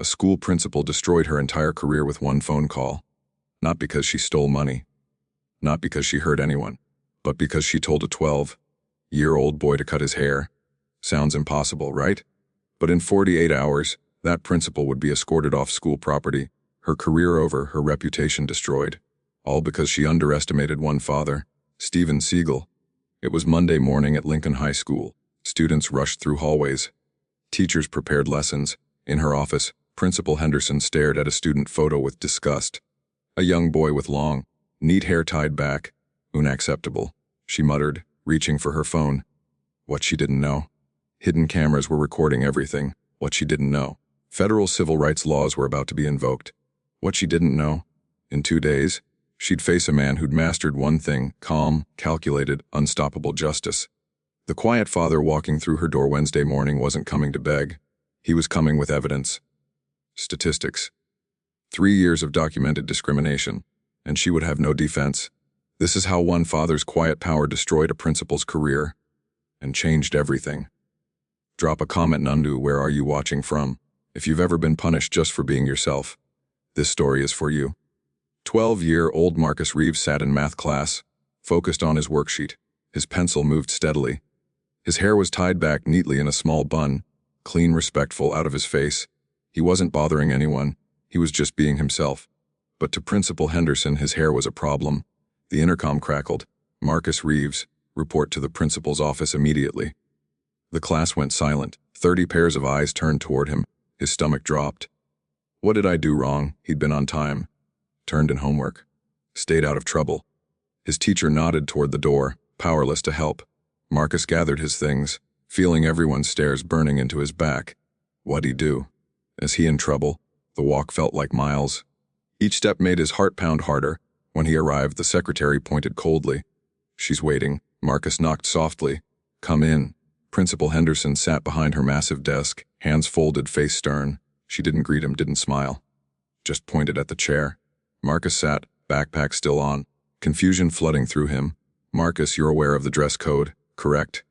A school principal destroyed her entire career with one phone call. Not because she stole money. Not because she hurt anyone. But because she told a 12-year-old boy to cut his hair. Sounds impossible, right? But in 48 hours, that principal would be escorted off school property, her career over, her reputation destroyed. All because she underestimated one father, Steven Seagal. It was Monday morning at Lincoln High School. Students rushed through hallways. Teachers prepared lessons. In her office, Principal Henderson stared at a student photo with disgust. A young boy with long, neat hair tied back. Unacceptable, she muttered, reaching for her phone. What she didn't know. Hidden cameras were recording everything. What she didn't know. Federal civil rights laws were about to be invoked. What she didn't know. In 2 days, she'd face a man who'd mastered one thing: calm, calculated, unstoppable justice. The quiet father walking through her door Wednesday morning wasn't coming to beg. He was coming with evidence. Statistics. 3 years of documented discrimination, and she would have no defense. This is how one father's quiet power destroyed a principal's career and changed everything. Drop a comment, Nundu, where are you watching from? If you've ever been punished just for being yourself, this story is for you. 12-year-old Marcus Reeves sat in math class, focused on his worksheet. His pencil moved steadily. His hair was tied back neatly in a small bun, clean, respectful, out of his face. He wasn't bothering anyone. He was just being himself. But to Principal Henderson, his hair was a problem. The intercom crackled. Marcus Reeves, report to the principal's office immediately. The class went silent. 30 pairs of eyes turned toward him. His stomach dropped. What did I do wrong? He'd been on time. Turned in homework. Stayed out of trouble. His teacher nodded toward the door, powerless to help. Marcus gathered his things, feeling everyone's stares burning into his back. What'd he do? Is he in trouble? The walk felt like miles. Each step made his heart pound harder. When he arrived, the secretary pointed coldly. She's waiting. Marcus knocked softly. Come in. Principal Henderson sat behind her massive desk, hands folded, face stern. She didn't greet him, didn't smile. Just pointed at the chair. Marcus sat, backpack still on, confusion flooding through him. Marcus, you're aware of the dress code, correct?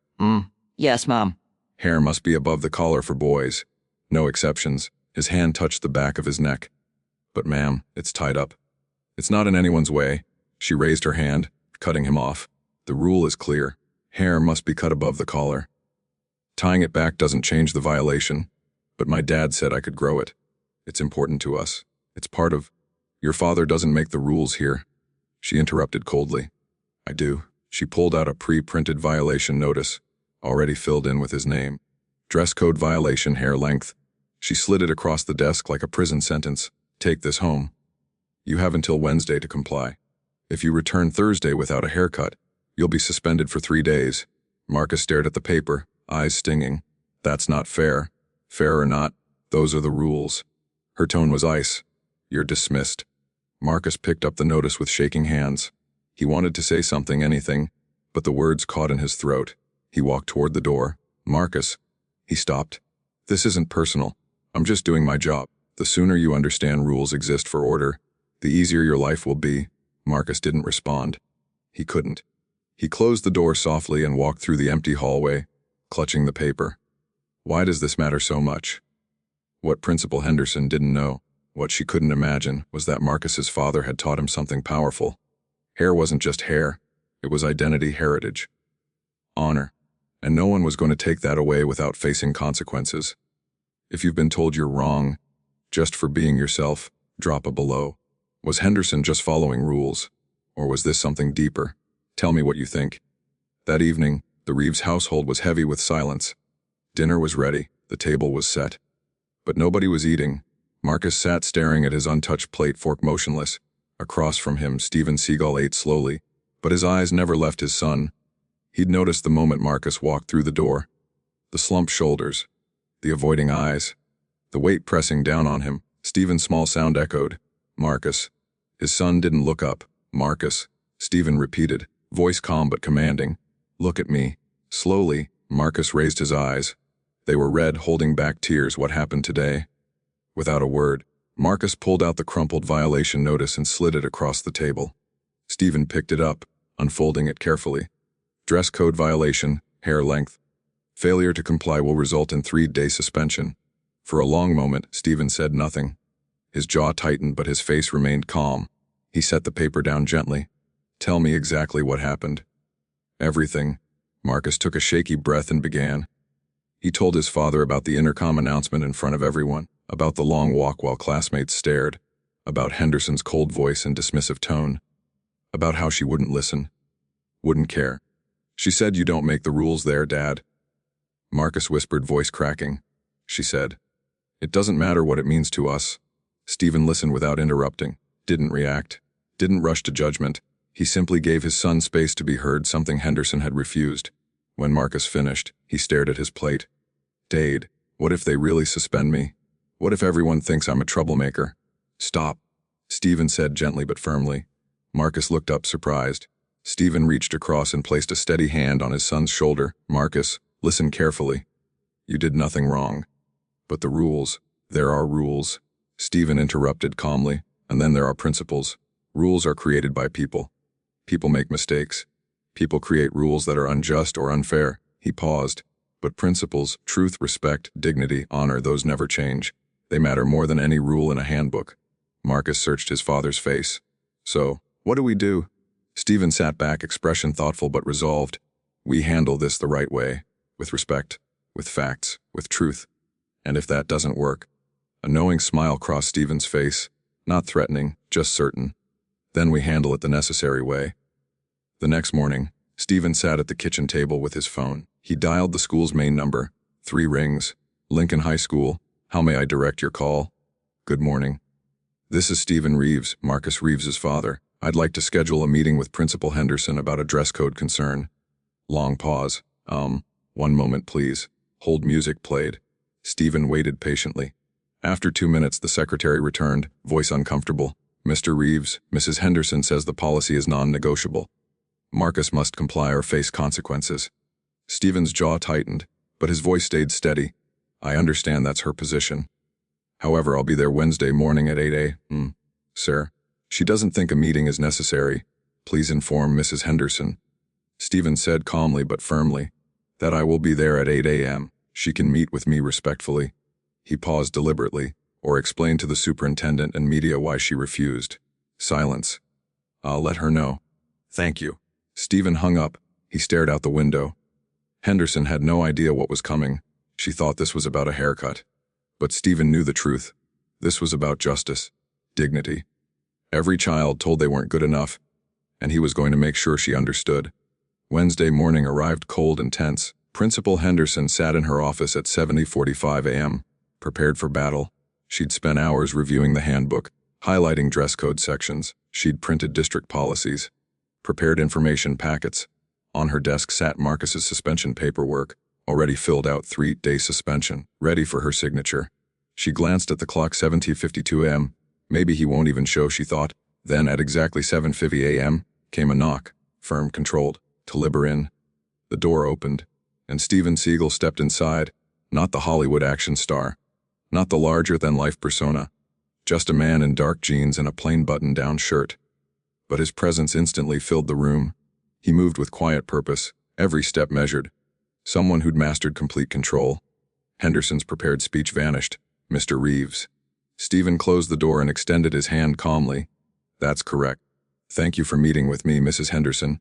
Yes, Mom. Hair must be above the collar for boys. No exceptions. His hand touched the back of his neck. But ma'am, it's tied up. It's not in anyone's way. She raised her hand, cutting him off. The rule is clear. Hair must be cut above the collar. Tying it back doesn't change the violation. But my dad said I could grow it. It's important to us. It's part of... Your father doesn't make the rules here. She interrupted coldly. I do. She pulled out a pre-printed violation notice, already filled in with his name. Dress code violation, hair length. She slid it across the desk like a prison sentence. Take this home. You have until Wednesday to comply. If you return Thursday without a haircut, you'll be suspended for 3 days. Marcus stared at the paper, eyes stinging. That's not fair. Fair or not, those are the rules. Her tone was ice. You're dismissed. Marcus picked up the notice with shaking hands. He wanted to say something, anything, but the words caught in his throat. He walked toward the door. Marcus. He stopped. This isn't personal. I'm just doing my job. The sooner you understand rules exist for order, the easier your life will be. Marcus didn't respond. He couldn't. He closed the door softly and walked through the empty hallway, clutching the paper. Why does this matter so much? What Principal Henderson didn't know, what she couldn't imagine, was that Marcus's father had taught him something powerful. Hair wasn't just hair. It was identity, heritage, honor. And no one was going to take that away without facing consequences. If you've been told you're wrong, just for being yourself, drop a below. Was Henderson just following rules? Or was this something deeper? Tell me what you think. That evening, the Reeves household was heavy with silence. Dinner was ready, the table was set. But nobody was eating. Marcus sat staring at his untouched plate, fork motionless. Across from him, Steven Seagal ate slowly, but his eyes never left his son. He'd noticed the moment Marcus walked through the door. The slumped shoulders, the avoiding eyes, the weight pressing down on him. Steven's small sound echoed. Marcus. His son didn't look up. Marcus. Steven repeated, voice calm but commanding. Look at me. Slowly, Marcus raised his eyes. They were red, holding back tears. What happened today? Without a word, Marcus pulled out the crumpled violation notice and slid it across the table. Steven picked it up, unfolding it carefully. Dress code violation, hair length. Failure to comply will result in 3-day suspension. For a long moment, Steven said nothing. His jaw tightened, but his face remained calm. He set the paper down gently. Tell me exactly what happened. Everything. Marcus took a shaky breath and began. He told his father about the intercom announcement in front of everyone, about the long walk while classmates stared, about Henderson's cold voice and dismissive tone, about how she wouldn't listen, wouldn't care. She said, "You don't make the rules there, Dad." Marcus whispered, voice cracking. She said, "It doesn't matter what it means to us." Steven listened without interrupting, didn't react, didn't rush to judgment. He simply gave his son space to be heard, something Henderson had refused. When Marcus finished, he stared at his plate. "Dade, what if they really suspend me? What if everyone thinks I'm a troublemaker?" "Stop," Steven said gently but firmly. Marcus looked up, surprised. Steven reached across and placed a steady hand on his son's shoulder. "Marcus, listen carefully. You did nothing wrong. But the rules, there are rules." Steven interrupted calmly. "And then there are principles. Rules are created by people. People make mistakes. People create rules that are unjust or unfair." He paused. "But principles, truth, respect, dignity, honor, those never change. They matter more than any rule in a handbook." Marcus searched his father's face. "So, what do we do?" Steven sat back, expression thoughtful but resolved. "We handle this the right way, with respect, with facts, with truth. And if that doesn't work..." A knowing smile crossed Steven's face, not threatening, just certain. "Then we handle it the necessary way." The next morning, Steven sat at the kitchen table with his phone. He dialed the school's main number. 3 rings. "Lincoln High School. How may I direct your call?" "Good morning. This is Stephen Reeves, Marcus Reeves's father. I'd like to schedule a meeting with Principal Henderson about a dress code concern." Long pause. 1 moment, please." Hold music played. Steven waited patiently. After 2 minutes, the secretary returned, voice uncomfortable. "Mr. Reeves, Mrs. Henderson says the policy is non-negotiable. Marcus must comply or face consequences." Steven's jaw tightened, but his voice stayed steady. "I understand that's her position. However, I'll be there Wednesday morning at 8 a.m. Sir, she doesn't think a meeting is necessary. Please inform Mrs. Henderson." Steven said calmly but firmly, "That I will be there at 8 a.m. She can meet with me respectfully." He paused deliberately, or explained to the superintendent and media why she refused. Silence. "I'll let her know. Thank you." Steven hung up. He stared out the window. Henderson had no idea what was coming. She thought this was about a haircut. But Steven knew the truth. This was about justice, dignity. Every child told they weren't good enough, and he was going to make sure she understood. Wednesday morning arrived cold and tense. Principal Henderson sat in her office at 7:45 a.m., prepared for battle. She'd spent hours reviewing the handbook, highlighting dress code sections. She'd printed district policies, prepared information packets. On her desk sat Marcus's suspension paperwork, already filled out 3-day suspension, ready for her signature. She glanced at the clock, 7:52 a.m. Maybe he won't even show, she thought. Then, at exactly 7:50 a.m., came a knock, firm, controlled, to Liber in. The door opened, and Steven Seagal stepped inside, not the Hollywood action star, not the larger-than-life persona, just a man in dark jeans and a plain button-down shirt. But his presence instantly filled the room. He moved with quiet purpose, every step measured. Someone who'd mastered complete control. Henderson's prepared speech vanished. "Mr. Reeves." Steven closed the door and extended his hand calmly. "That's correct. Thank you for meeting with me, Mrs. Henderson."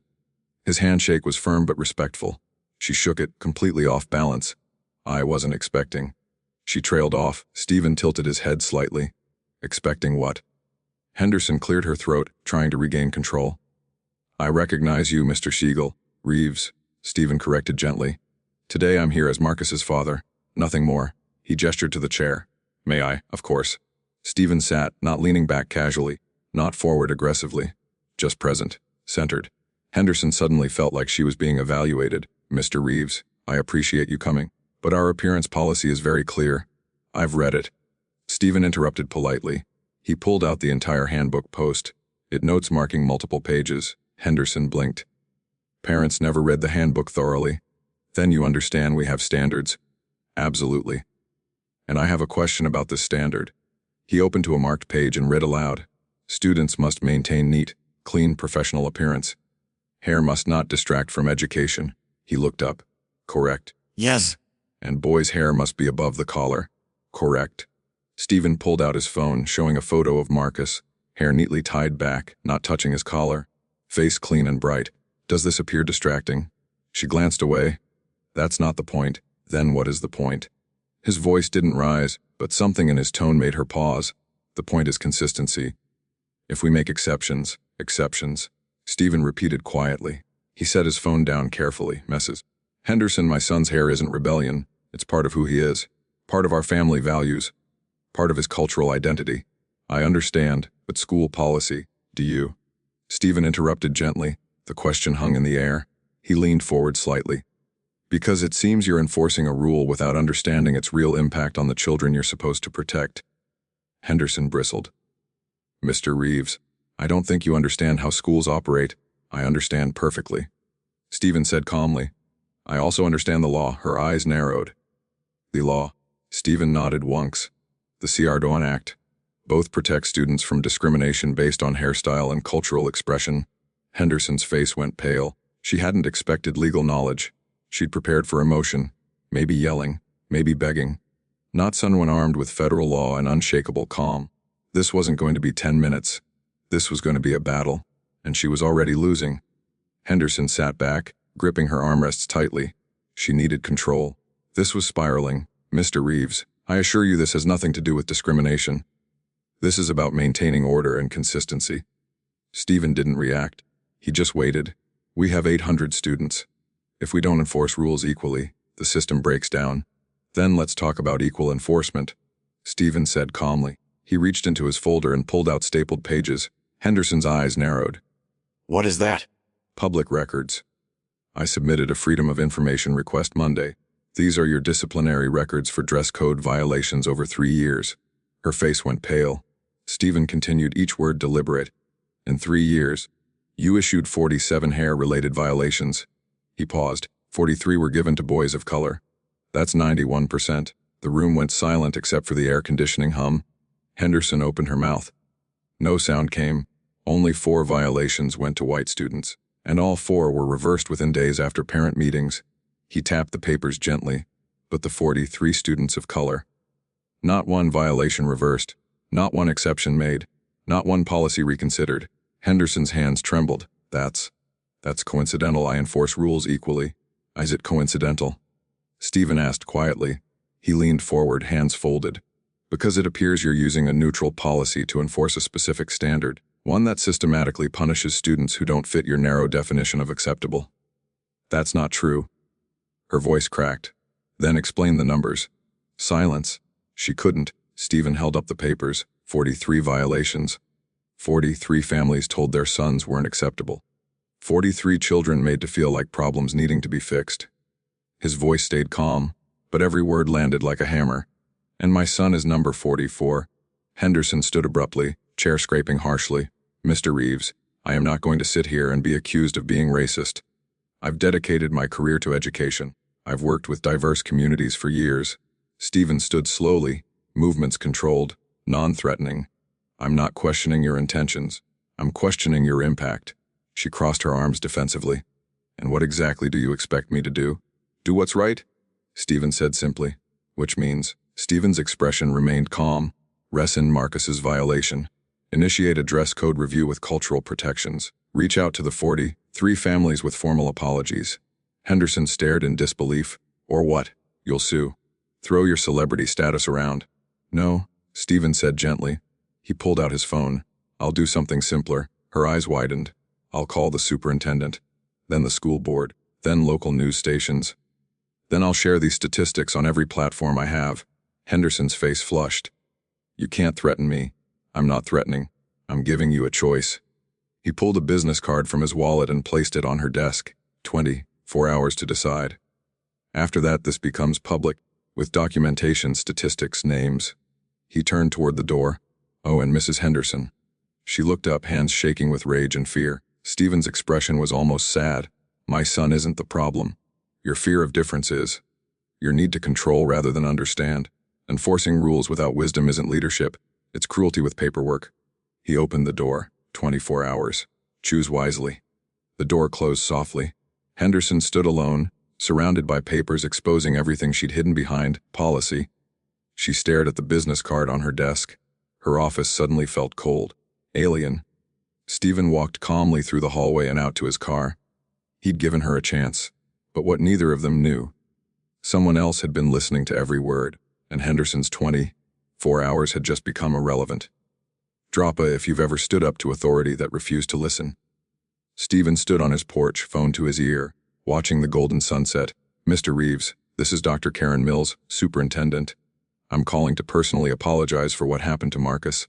His handshake was firm but respectful. She shook it, completely off balance. "I wasn't expecting." She trailed off. Steven tilted his head slightly. "Expecting what?" Henderson cleared her throat, trying to regain control. "I recognize you, Mr. Seagal." "Reeves," Steven corrected gently. "Today I'm here as Marcus's father. Nothing more." He gestured to the chair. "May I?" "Of course." Steven sat, not leaning back casually, not forward aggressively, just present, centered. Henderson suddenly felt like she was being evaluated. "Mr. Reeves, I appreciate you coming, but our appearance policy is very clear. I've read it." Steven interrupted politely. He pulled out the entire handbook post. It notes marking multiple pages. Henderson blinked. "Parents never read the handbook thoroughly. Then you understand we have standards." "Absolutely. And I have a question about this standard." He opened to a marked page and read aloud. "Students must maintain neat, clean professional appearance. Hair must not distract from education." He looked up. "Correct." Yes. "And boys' hair must be above the collar." Correct. Steven pulled out his phone, showing a photo of Marcus, hair neatly tied back, not touching his collar, face clean and bright. Does this appear distracting? She glanced away. That's not the point. Then what is the point? His voice didn't rise, but something in his tone made her pause. The point is consistency. If we make exceptions. Steven repeated quietly. He set his phone down carefully. Messes. Henderson, my son's hair isn't rebellion. It's part of who he is. Part of our family values. Part of his cultural identity. I understand, but school policy, do you? Steven interrupted gently. The question hung in the air. He leaned forward slightly. Because it seems you're enforcing a rule without understanding its real impact on the children you're supposed to protect. Henderson bristled. Mr. Reeves, I don't think you understand how schools operate. I understand perfectly. Steven said calmly. I also understand the law. Her eyes narrowed. The law. Steven nodded once. The Ciardon Act. Both protect students from discrimination based on hairstyle and cultural expression. Henderson's face went pale. She hadn't expected legal knowledge. She'd prepared for emotion, maybe yelling, maybe begging. Not someone armed with federal law and unshakable calm. This wasn't going to be 10 minutes. This was going to be a battle, and she was already losing. Henderson sat back, gripping her armrests tightly. She needed control. This was spiraling. Mr. Reeves, I assure you this has nothing to do with discrimination. This is about maintaining order and consistency. Steven didn't react. He just waited. We have 800 students. If we don't enforce rules equally, the system breaks down. Then let's talk about equal enforcement, Steven said calmly. He reached into his folder and pulled out stapled pages. Henderson's eyes narrowed. What is that? Public records. I submitted a Freedom of Information request Monday. These are your disciplinary records for dress code violations over 3 years. Her face went pale. Steven continued, each word deliberate. In 3 years, you issued 47 hair-related violations. He paused. 43 were given to boys of color. That's 91%. The room went silent except for the air conditioning hum. Henderson opened her mouth. No sound came. Only 4 violations went to white students, and all 4 were reversed within days after parent meetings. He tapped the papers gently. But the 43 students of color. Not one violation reversed. Not one exception made. Not one policy reconsidered. Henderson's hands trembled. That's coincidental. I enforce rules equally. Is it coincidental? Steven asked quietly. He leaned forward, hands folded. Because it appears you're using a neutral policy to enforce a specific standard, one that systematically punishes students who don't fit your narrow definition of acceptable. That's not true. Her voice cracked. Then explain the numbers. Silence. She couldn't. Steven held up the papers. 43 violations. 43 families told their sons weren't acceptable. 43 children made to feel like problems needing to be fixed. His voice stayed calm, but every word landed like a hammer. And my son is number 44. Henderson stood abruptly, chair scraping harshly. Mr. Reeves, I am not going to sit here and be accused of being racist. I've dedicated my career to education. I've worked with diverse communities for years. Steven stood slowly, movements controlled, non-threatening. I'm not questioning your intentions. I'm questioning your impact. She crossed her arms defensively. And what exactly do you expect me to do? Do what's right? Steven said simply. Which means, Steven's expression remained calm. Rescind Marcus's violation. Initiate a dress code review with cultural protections. Reach out to the 43 families with formal apologies. Henderson stared in disbelief. Or what? You'll sue. Throw your celebrity status around. No, Steven said gently. He pulled out his phone. I'll do something simpler. Her eyes widened. I'll call the superintendent, then the school board, then local news stations. Then I'll share these statistics on every platform I have. Henderson's face flushed. You can't threaten me. I'm not threatening. I'm giving you a choice. He pulled a business card from his wallet and placed it on her desk. 24 hours to decide. After that, this becomes public, with documentation, statistics, names. He turned toward the door. Oh, and Mrs. Henderson. She looked up, hands shaking with rage and fear. Steven's expression was almost sad. My son isn't the problem. Your fear of difference is. Your need to control rather than understand. Enforcing rules without wisdom isn't leadership. It's cruelty with paperwork. He opened the door. 24 hours. Choose wisely. The door closed softly. Henderson stood alone, surrounded by papers exposing everything she'd hidden behind policy. She stared at the business card on her desk. Her office suddenly felt cold. Alien. Steven walked calmly through the hallway and out to his car. He'd given her a chance. But what neither of them knew, someone else had been listening to every word, and Henderson's 24 hours had just become irrelevant. Drop a if you've ever stood up to authority that refused to listen. Steven stood on his porch, phone to his ear, watching the golden sunset. Mr. Reeves, this is Dr. Karen Mills, superintendent. I'm calling to personally apologize for what happened to Marcus.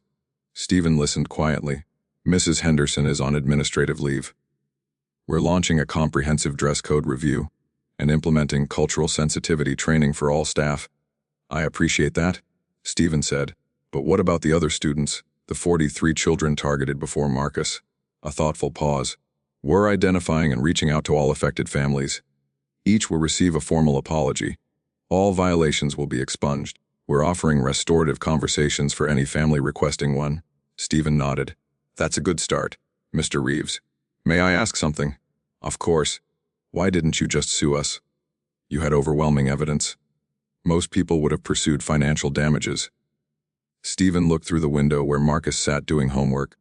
Steven listened quietly. Mrs. Henderson is on administrative leave. We're launching a comprehensive dress code review and implementing cultural sensitivity training for all staff. I appreciate that, Steven said. But what about the other students, the 43 children targeted before Marcus? A thoughtful pause. We're identifying and reaching out to all affected families. Each will receive a formal apology. All violations will be expunged. We're offering restorative conversations for any family requesting one. Steven nodded. That's a good start, Mr. Reeves. May I ask something? Of course. Why didn't you just sue us? You had overwhelming evidence. Most people would have pursued financial damages. Steven looked through the window where Marcus sat doing homework,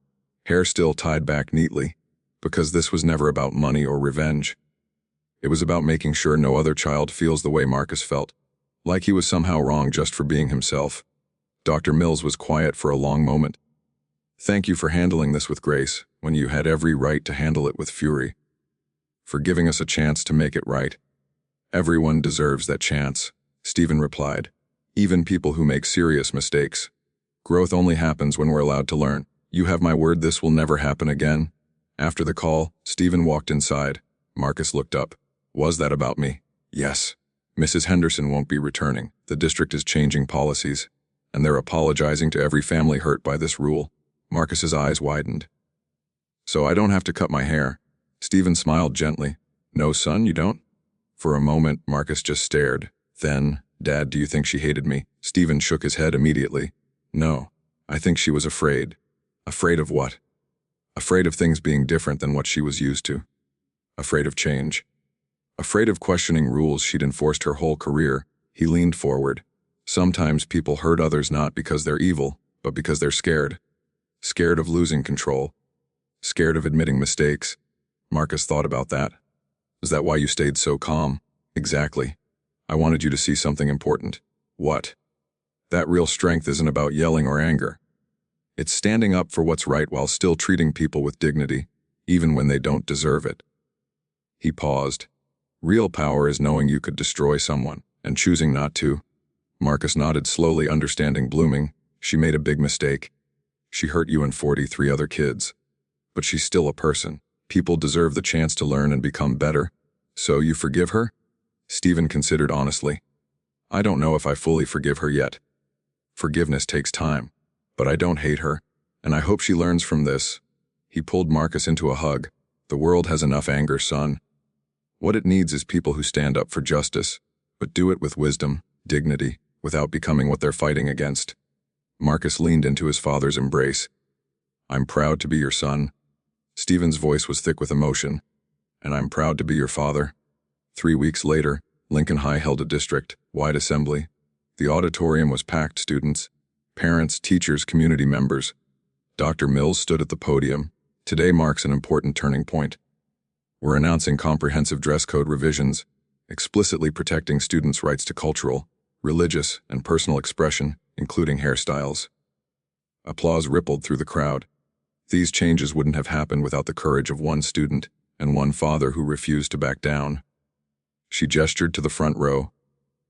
hair still tied back neatly, because this was never about money or revenge. It was about making sure no other child feels the way Marcus felt, like he was somehow wrong just for being himself. Dr. Mills was quiet for a long moment. Thank you for handling this with grace when you had every right to handle it with fury. For giving us a chance to make it right. Everyone deserves that chance, Steven replied. Even people who make serious mistakes. Growth only happens when we're allowed to learn. You have my word this will never happen again. After the call, Steven walked inside. Marcus looked up. Was that about me? Yes. Mrs. Henderson won't be returning. The district is changing policies, and they're apologizing to every family hurt by this rule. Marcus's eyes widened. So I don't have to cut my hair. Steven smiled gently. No, son, you don't? For a moment, Marcus just stared. Then, Dad, do you think she hated me? Steven shook his head immediately. No. I think she was afraid. Afraid of what? Afraid of things being different than what she was used to. Afraid of change. Afraid of questioning rules she'd enforced her whole career. He leaned forward. Sometimes people hurt others not because they're evil, but because they're scared. Scared of losing control. Scared of admitting mistakes. Marcus thought about that. Is that why you stayed so calm? Exactly. I wanted you to see something important. What? That real strength isn't about yelling or anger. It's standing up for what's right while still treating people with dignity, even when they don't deserve it. He paused. Real power is knowing you could destroy someone, and choosing not to. Marcus nodded slowly, understanding blooming. She made a big mistake. She hurt you and 43 other kids. But she's still a person. People deserve the chance to learn and become better. So you forgive her? Steven considered honestly. I don't know if I fully forgive her yet. Forgiveness takes time. But I don't hate her, and I hope she learns from this. He pulled Marcus into a hug. The world has enough anger, son. What it needs is people who stand up for justice, but do it with wisdom, dignity, without becoming what they're fighting against. Marcus leaned into his father's embrace. I'm proud to be your son. Steven's voice was thick with emotion. And I'm proud to be your father. 3 weeks later, Lincoln High held a district-wide assembly. The auditorium was packed. Students, parents, teachers, community members. Dr. Mills stood at the podium. Today marks an important turning point. We're announcing comprehensive dress code revisions, explicitly protecting students' rights to cultural, religious, and personal expression, including hairstyles. Applause rippled through the crowd. These changes wouldn't have happened without the courage of one student and one father who refused to back down. She gestured to the front row.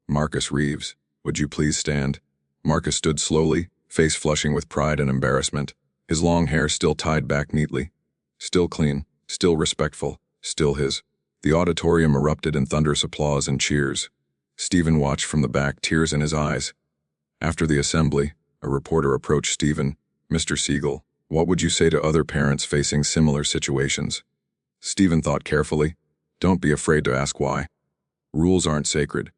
Marcus Reeves, would you please stand? Marcus stood slowly, face flushing with pride and embarrassment, his long hair still tied back neatly. Still clean, still respectful, still his. The auditorium erupted in thunderous applause and cheers. Steven watched from the back, tears in his eyes. After the assembly, a reporter approached Steven. Mr. Seagal, what would you say to other parents facing similar situations? Steven thought carefully. Don't be afraid to ask why. Rules aren't sacred.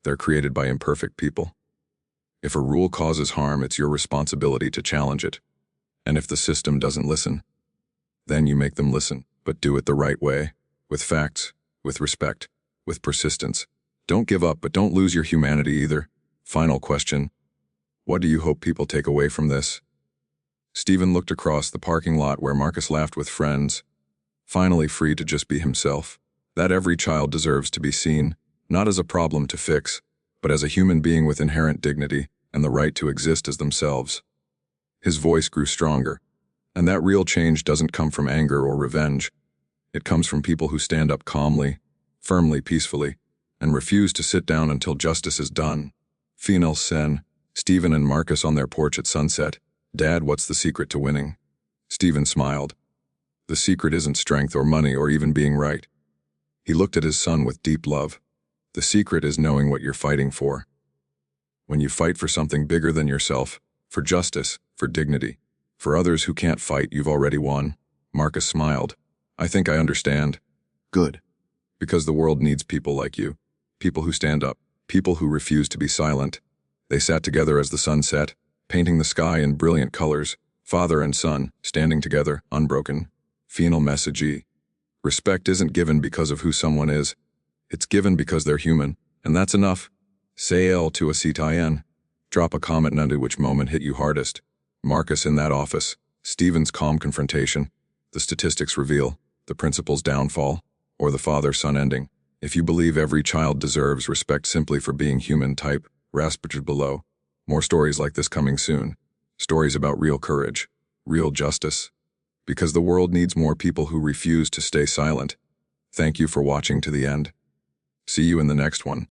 They're created by imperfect people. If a rule causes harm, it's your responsibility to challenge it. And if the system doesn't listen, then you make them listen, but do it the right way, with facts, with respect, with persistence. Don't give up, but don't lose your humanity either. Final question. What do you hope people take away from this? Steven looked across the parking lot where Marcus laughed with friends, finally free to just be himself. That every child deserves to be seen, not as a problem to fix, but as a human being with inherent dignity and the right to exist as themselves. His voice grew stronger, and that real change doesn't come from anger or revenge. It comes from people who stand up calmly, firmly, peacefully, and refuse to sit down until justice is done. Final Sen, Steven and Marcus on their porch at sunset. Dad, what's the secret to winning? Steven smiled. The secret isn't strength or money or even being right. He looked at his son with deep love. The secret is knowing what you're fighting for. When you fight for something bigger than yourself, for justice, for dignity, for others who can't fight, you've already won. Marcus smiled. I think I understand. Good. Because the world needs people like you. People who stand up. People who refuse to be silent. They sat together as the sun set, painting the sky in brilliant colors. Father and son, standing together, unbroken. Final message E. Respect isn't given because of who someone is. It's given because they're human, and that's enough. Say L to a citoyen. Drop a comment into which moment hit you hardest. Marcus in that office. Steven's calm confrontation. The statistics reveal. The principal's downfall. Or the father-son ending. If you believe every child deserves respect simply for being human, type Raspberry below. More stories like this coming soon. Stories about real courage. Real justice. Because the world needs more people who refuse to stay silent. Thank you for watching to the end. See you in the next one.